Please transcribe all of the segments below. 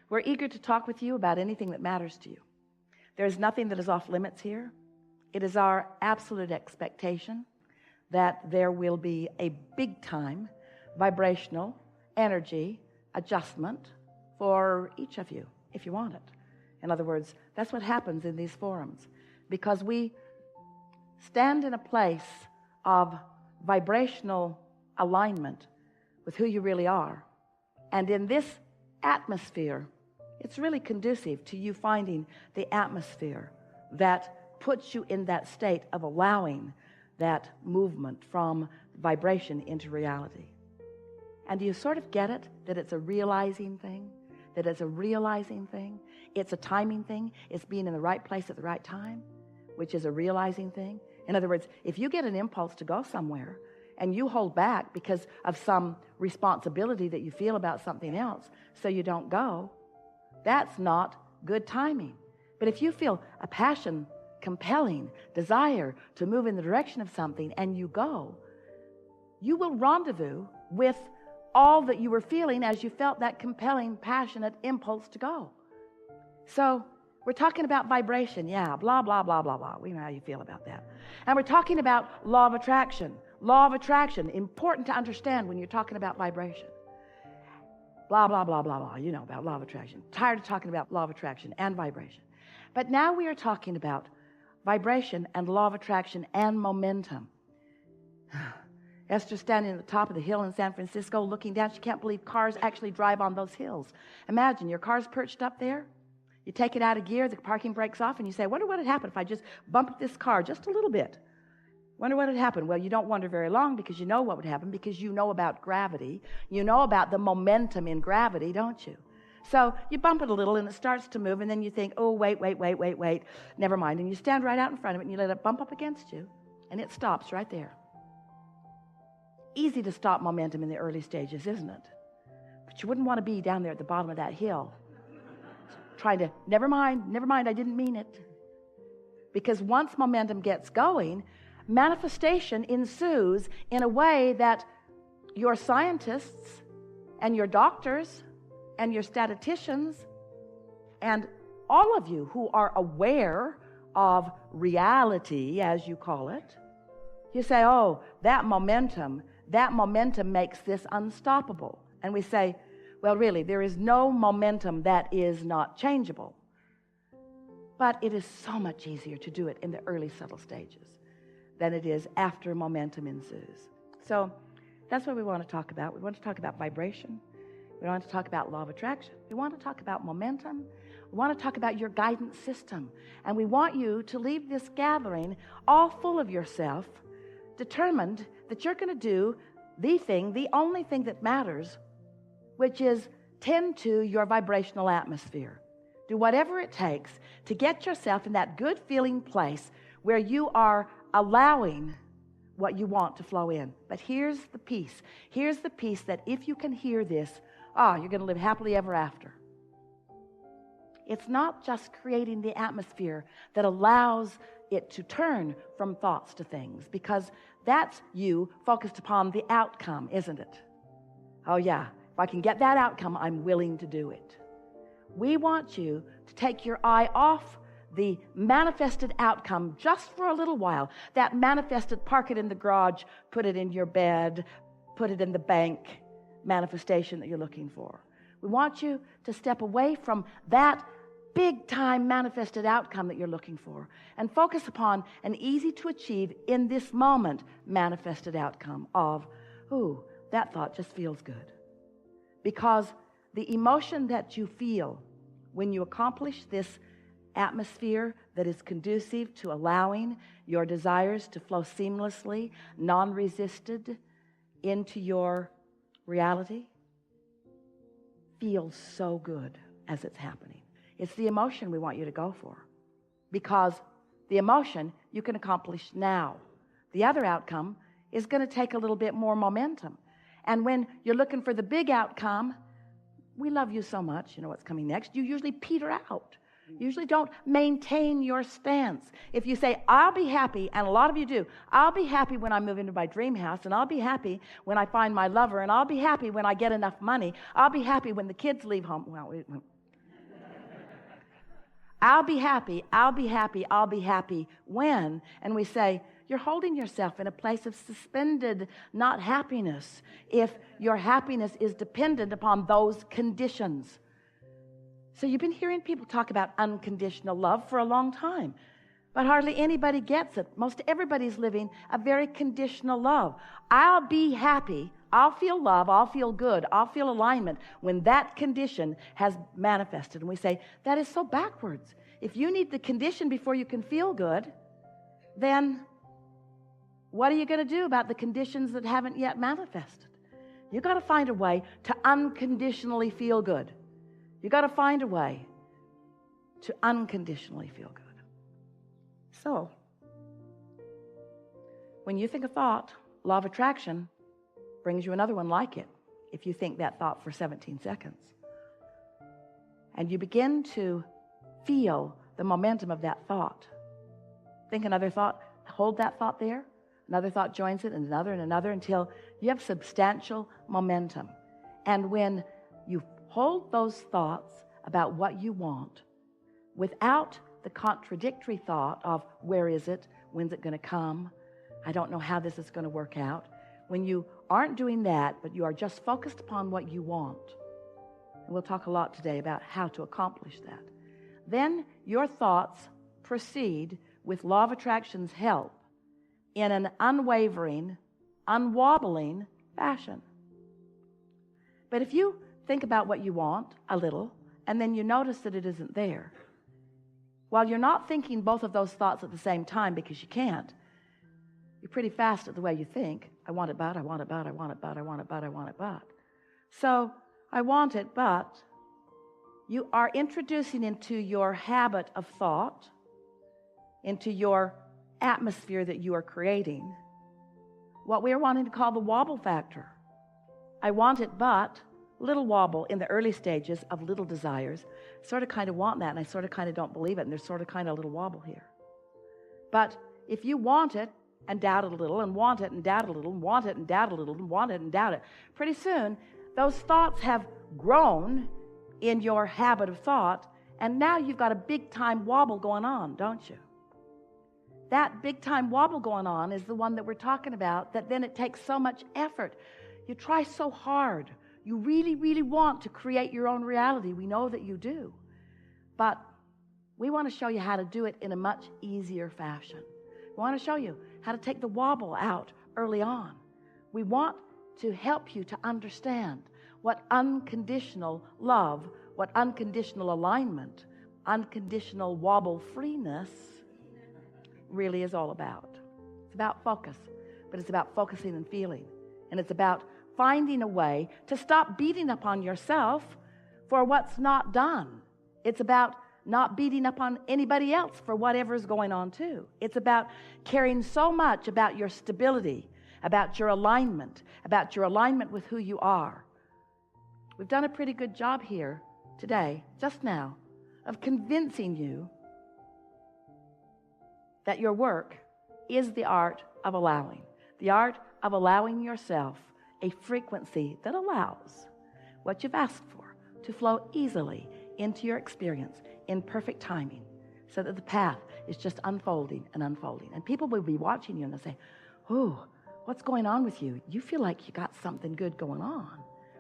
We're eager to talk with you about anything that matters to you. There is nothing that is off limits here. It is our absolute expectation that there will be a big-time vibrational energy adjustment for each of you, if you want it. In other words, that's what happens in these forums, because we stand in a place of vibrational alignment with who you really are. And in this atmosphere, it's really conducive to you finding the atmosphere that puts you in that state of allowing that movement from vibration into reality. And do you sort of get it, that it's a realizing thing? That it's a realizing thing? It's a timing thing. It's being in the right place at the right time, which is a realizing thing. In other words, if you get an impulse to go somewhere and you hold back because of some responsibility that you feel about something else, so you don't go, that's not good timing. But if you feel a passion, compelling desire to move in the direction of something and you go, you will rendezvous with all that you were feeling as you felt that compelling, passionate impulse to go. So we're talking about vibration, yeah, blah, blah, blah, blah, blah. We know how you feel about that. And we're talking about law of attraction. Law of attraction, important to understand when you're talking about vibration. Blah, blah, blah, blah, blah. You know about law of attraction. Tired of talking about law of attraction and vibration. But now we are talking about vibration and law of attraction and momentum. Esther's standing at the top of the hill in San Francisco looking down. She can't believe cars actually drive on those hills. Imagine your car's perched up there. You take it out of gear, the parking brake's off, and you say, I wonder what would happen if I just bumped this car just a little bit. Wonder what would happen. Well, you don't wonder very long, because you know what would happen, because you know about gravity. You know about the momentum in gravity, don't you? So you bump it a little and it starts to move, and then you think, oh, wait, never mind. And you stand right out in front of it and you let it bump up against you, and it stops right there. Easy to stop momentum in the early stages, isn't it? But you wouldn't want to be down there at the bottom of that hill trying to, never mind, I didn't mean it. Because once momentum gets going, manifestation ensues in a way that your scientists and your doctors and your statisticians and all of you who are aware of reality, as you call it, you say, oh, that momentum makes this unstoppable. And we say, well, really, there is no momentum that is not changeable. But it is so much easier to do it in the early subtle stages than it is after momentum ensues. So that's what we want to talk about. We want to talk about vibration. We want to talk about law of attraction. We want to talk about momentum. We want to talk about your guidance system. And we want you to leave this gathering all full of yourself, determined that you're going to do the thing, the only thing that matters, which is tend to your vibrational atmosphere. Do whatever it takes to get yourself in that good feeling place where you are allowing what you want to flow in. But here's the piece. Here's the piece that if you can hear this, you're going to live happily ever after. It's not just creating the atmosphere that allows it to turn from thoughts to things, because that's you focused upon the outcome, isn't it? Oh yeah, if I can get that outcome, I'm willing to do it. We want you to take your eye off the manifested outcome just for a little while. That manifested, park it in the garage, put it in your bed, put it in the bank manifestation that you're looking for. We want you to step away from that big-time manifested outcome that you're looking for and focus upon an easy-to-achieve, in this moment, manifested outcome of, ooh, that thought just feels good. Because the emotion that you feel when you accomplish this atmosphere that is conducive to allowing your desires to flow seamlessly, non-resisted into your reality, feels so good as it's happening. It's the emotion we want you to go for, because the emotion you can accomplish now. The other outcome is going to take a little bit more momentum. And when you're looking for the big outcome, we love you so much, you know what's coming next, you usually peter out. You usually don't maintain your stance. If you say, I'll be happy, and a lot of you do, I'll be happy when I move into my dream house, and I'll be happy when I find my lover, and I'll be happy when I get enough money, I'll be happy when the kids leave home. Well, I'll be happy, I'll be happy, I'll be happy when? And we say, you're holding yourself in a place of suspended not happiness if your happiness is dependent upon those conditions. So you've been hearing people talk about unconditional love for a long time, but hardly anybody gets it. Most everybody's living a very conditional love. I'll be happy, I'll feel love, I'll feel good, I'll feel alignment when that condition has manifested. And we say, that is so backwards. If you need the condition before you can feel good, then what are you going to do about the conditions that haven't yet manifested? You've got to find a way to unconditionally feel good. You've got to find a way to unconditionally feel good. So, when you think a thought, law of attraction brings you another one like it if you think that thought for 17 seconds. And you begin to feel the momentum of that thought. Think another thought, hold that thought there. Another thought joins it, and another, until you have substantial momentum. And when you hold those thoughts about what you want without the contradictory thought of where is it, when's it going to come, I don't know how this is going to work out. When you aren't doing that, but you are just focused upon what you want, and we'll talk a lot today about how to accomplish that, then your thoughts proceed with law of attraction's help in an unwavering, unwobbling fashion. But if you think about what you want a little, and then you notice that it isn't there, while you're not thinking both of those thoughts at the same time because you can't, you're pretty fast at the way you think. I want it, but I want it, but I want it, but I want it, but I want it, but. So I want it, but you are introducing into your habit of thought, into your atmosphere that you are creating, what we are wanting to call the wobble factor. I want it, but little wobble in the early stages of little desires. Sort of kind of want that, and I sort of kind of don't believe it, and there's sort of kind of a little wobble here. But if you want it and doubt it a little, and want it and doubt it a little, and want it and doubt it a little, and want it and doubt it, pretty soon those thoughts have grown in your habit of thought, and now you've got a big time wobble going on, don't you? That big time wobble going on is the one that we're talking about, that then it takes so much effort. You try so hard. You really, really want to create your own reality. We know that you do. But we want to show you how to do it in a much easier fashion. We want to show you how to take the wobble out early on. We want to help you to understand what unconditional love, what unconditional alignment, unconditional wobble freeness really is all about. It's about focus, but it's about focusing and feeling. And it's about finding a way to stop beating up on yourself for what's not done. It's about not beating up on anybody else for whatever's going on too. It's about caring so much about your stability, about your alignment with who you are. We've done a pretty good job here today, just now, of convincing you that your work is the art of allowing. The art of allowing yourself a frequency that allows what you've asked for to flow easily into your experience in perfect timing, so that the path is just unfolding and unfolding. And people will be watching you and they'll say, oh, what's going on with you? You feel like you got something good going on.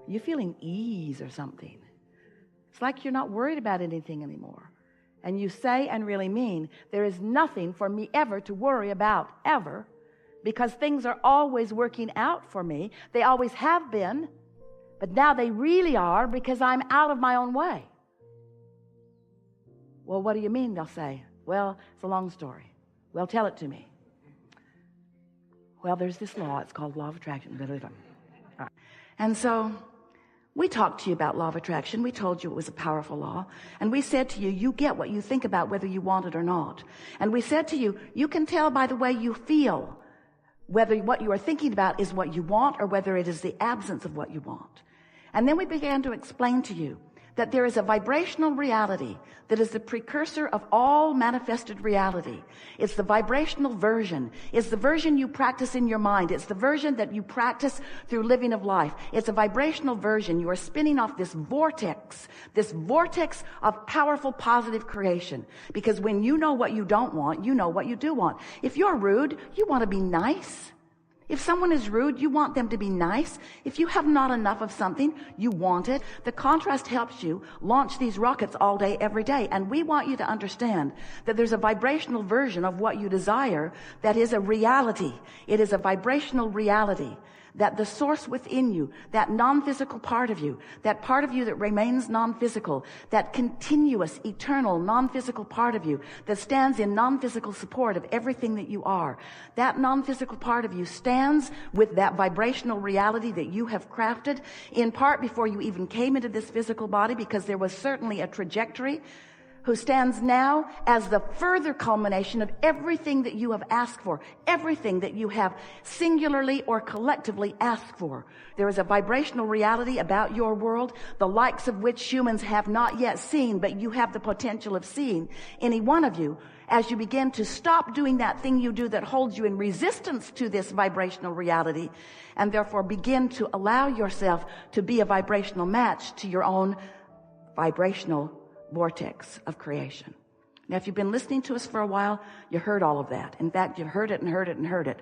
You're feeling ease or something. It's like you're not worried about anything anymore. And you say and really mean, there is nothing for me ever to worry about, ever, because things are always working out for me. They always have been, but now they really are because I'm out of my own way. Well, what do you mean? They'll say, well, it's a long story. Well, tell it to me. Well, there's this law. It's called law of attraction. Right. And so we talked to you about law of attraction. We told you it was a powerful law. And we said to you, you get what you think about whether you want it or not. And we said to you, you can tell by the way you feel whether what you are thinking about is what you want or whether it is the absence of what you want. And then we began to explain to you that there is a vibrational reality that is the precursor of all manifested reality. It's the vibrational version. It's the version you practice in your mind. It's the version that you practice through living of life. It's a vibrational version. You are spinning off this vortex of powerful positive creation. Because when you know what you don't want, you know what you do want. If you're rude, you want to be nice. If someone is rude, you want them to be nice. If you have not enough of something, you want it. The contrast helps you launch these rockets all day, every day. And we want you to understand that there's a vibrational version of what you desire that is a reality. It is a vibrational reality. That the source within you, that non-physical part of you, that part of you that remains non-physical, that continuous, eternal, non-physical part of you that stands in non-physical support of everything that you are, that non-physical part of you stands with that vibrational reality that you have crafted, in part before you even came into this physical body, because there was certainly a trajectory, who stands now as the further culmination of everything that you have asked for, everything that you have singularly or collectively asked for. There is a vibrational reality about your world, the likes of which humans have not yet seen, but you have the potential of seeing. Any one of you, as you begin to stop doing that thing you do that holds you in resistance to this vibrational reality, and therefore begin to allow yourself to be a vibrational match to your own vibrational vortex of creation. Now, if you've been listening to us for a while, you heard all of that. In fact, you've heard it and heard it and heard it.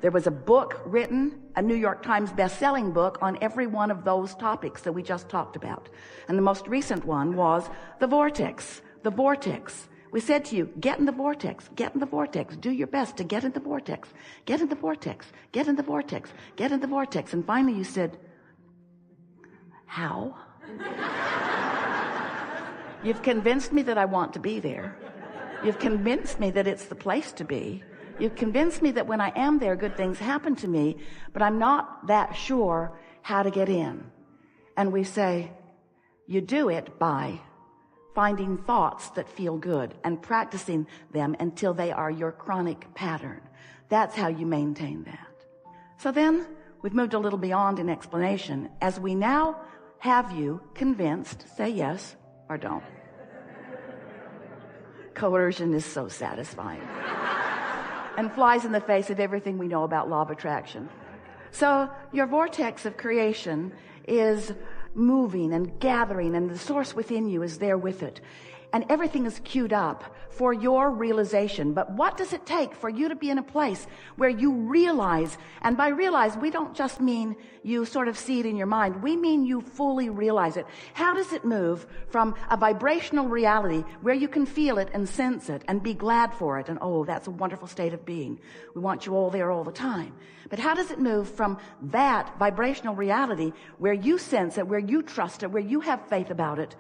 There was a book written, a New York Times best-selling book, on every one of those topics that we just talked about. And the most recent one was the vortex. The vortex. We said to you, get in the vortex, get in the vortex, do your best to get in the vortex, get in the vortex, get in the vortex, get in the vortex. And finally you said, how? You've convinced me that I want to be there. You've convinced me that it's the place to be. You've convinced me that when I am there, good things happen to me, but I'm not that sure how to get in. And we say, you do it by finding thoughts that feel good and practicing them until they are your chronic pattern. That's how you maintain that. So then we've moved a little beyond an explanation. As we now have you convinced, say yes or don't. Coercion is so satisfying and flies in the face of everything we know about law of attraction. So your vortex of creation is moving and gathering, and the source within you is there with it. And everything is queued up for your realization. But what does it take for you to be in a place where you realize, and by realize, we don't just mean you sort of see it in your mind. We mean you fully realize it. How does it move from a vibrational reality where you can feel it and sense it and be glad for it? And oh, that's a wonderful state of being. We want you all there all the time. But how does it move from that vibrational reality where you sense it, where you trust it, where you have faith about it,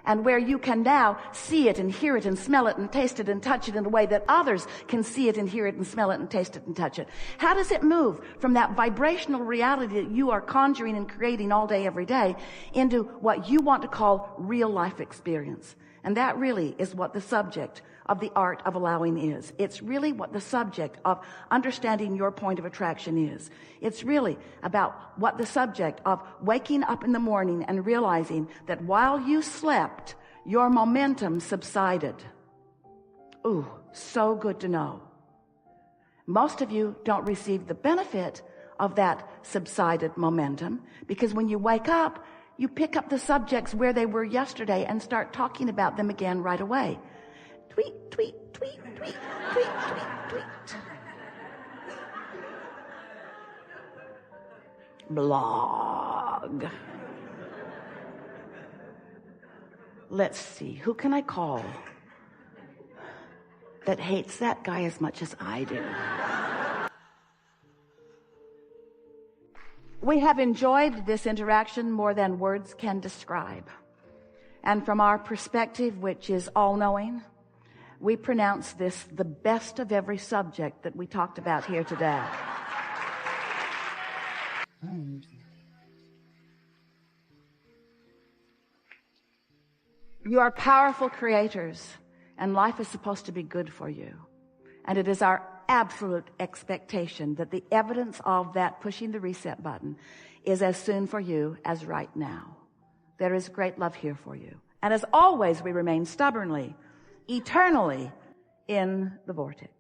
and where you can now see it and hear it and smell it and taste it and touch it in a way that others can see it and hear it and smell it and taste it and touch it? How does it move from that vibrational reality that you are conjuring and creating all day, every day, into what you want to call real life experience? And that really is what the subject of the art of allowing is. It's really what the subject of understanding your point of attraction is. It's really about what the subject of waking up in the morning and realizing that while you slept, your momentum subsided. Ooh, so good to know. Most of you don't receive the benefit of that subsided momentum, because when you wake up, you pick up the subjects where they were yesterday and start talking about them again right away. Tweet, tweet, tweet, tweet, tweet, tweet, tweet. Blog. Let's see, who can I call that hates that guy as much as I do? We have enjoyed this interaction more than words can describe. And from our perspective, which is all-knowing, we pronounce this the best of every subject that we talked about here today. You are powerful creators, and life is supposed to be good for you. And it is our absolute expectation that the evidence of that pushing the reset button is as soon for you as right now. there is great love here for you. And as always, we remain stubbornly, eternally in the vortex.